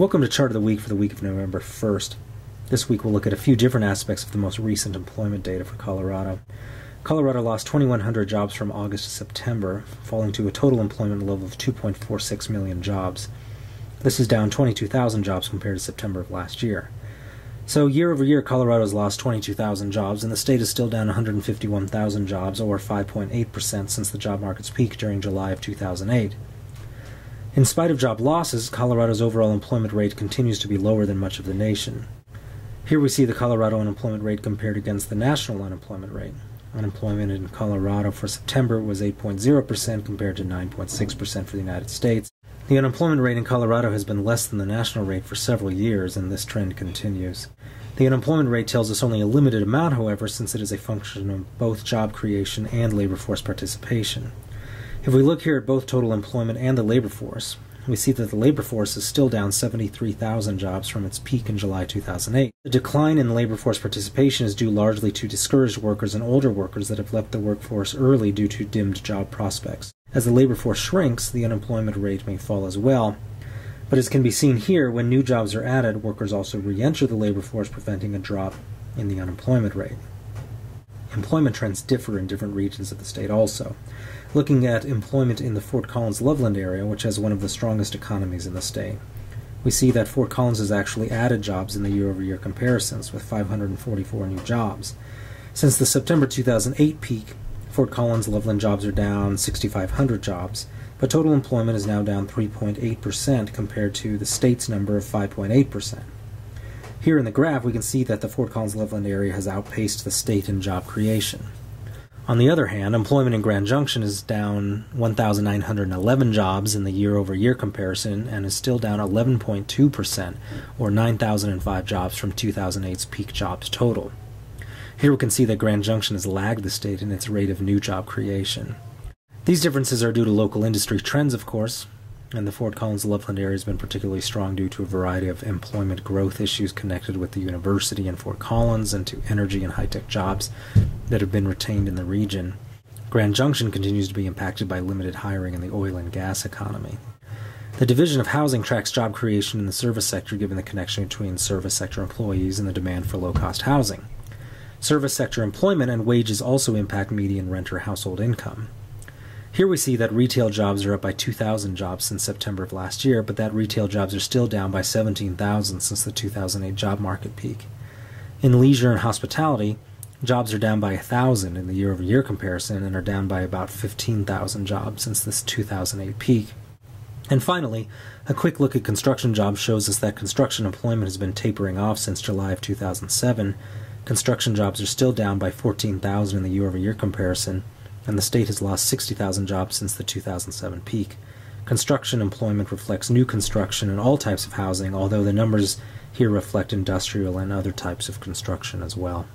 Welcome to Chart of the Week for the week of November 1st. This week we'll look at a few different aspects of the most recent employment data for Colorado. Colorado lost 2,100 jobs from August to September, falling to a total employment level of 2.46 million jobs. This is down 22,000 jobs compared to September of last year. So year over year, Colorado's lost 22,000 jobs, and the state is still down 151,000 jobs, or 5.8% since the job market's peak during July of 2008. In spite of job losses, Colorado's overall employment rate continues to be lower than much of the nation. Here we see the Colorado unemployment rate compared against the national unemployment rate. Unemployment in Colorado for September was 8.0% compared to 9.6% for the United States. The unemployment rate in Colorado has been less than the national rate for several years, and this trend continues. The unemployment rate tells us only a limited amount, however, since it is a function of both job creation and labor force participation. If we look here at both total employment and the labor force, we see that the labor force is still down 73,000 jobs from its peak in July 2008. The decline in labor force participation is due largely to discouraged workers and older workers that have left the workforce early due to dimmed job prospects. As the labor force shrinks, the unemployment rate may fall as well. But as can be seen here, when new jobs are added, workers also re-enter the labor force, preventing a drop in the unemployment rate. Employment trends differ in different regions of the state also. Looking at employment in the Fort Collins-Loveland area, which has one of the strongest economies in the state, we see that Fort Collins has actually added jobs in the year-over-year comparisons, with 544 new jobs. Since the September 2008 peak, Fort Collins-Loveland jobs are down 6,500 jobs, but total employment is now down 3.8% compared to the state's number of 5.8%. Here in the graph, we can see that the Fort Collins-Loveland area has outpaced the state in job creation. On the other hand, employment in Grand Junction is down 1,911 jobs in the year-over-year comparison and is still down 11.2%, or 9,005 jobs from 2008's peak jobs total. Here we can see that Grand Junction has lagged the state in its rate of new job creation. These differences are due to local industry trends, of course, and the Fort Collins-Loveland area has been particularly strong due to a variety of employment growth issues connected with the university in Fort Collins and to energy and high-tech jobs that have been retained in the region. Grand Junction continues to be impacted by limited hiring in the oil and gas economy. The Division of Housing tracks job creation in the service sector, given the connection between service sector employees and the demand for low-cost housing. Service sector employment and wages also impact median renter household income. Here we see that retail jobs are up by 2,000 jobs since September of last year, but that retail jobs are still down by 17,000 since the 2008 job market peak. In leisure and hospitality, jobs are down by 1,000 in the year-over-year comparison and are down by about 15,000 jobs since this 2008 peak. And finally, a quick look at construction jobs shows us that construction employment has been tapering off since July of 2007. Construction jobs are still down by 14,000 in the year-over-year comparison, and the state has lost 60,000 jobs since the 2007 peak. Construction employment reflects new construction and all types of housing, although the numbers here reflect industrial and other types of construction as well.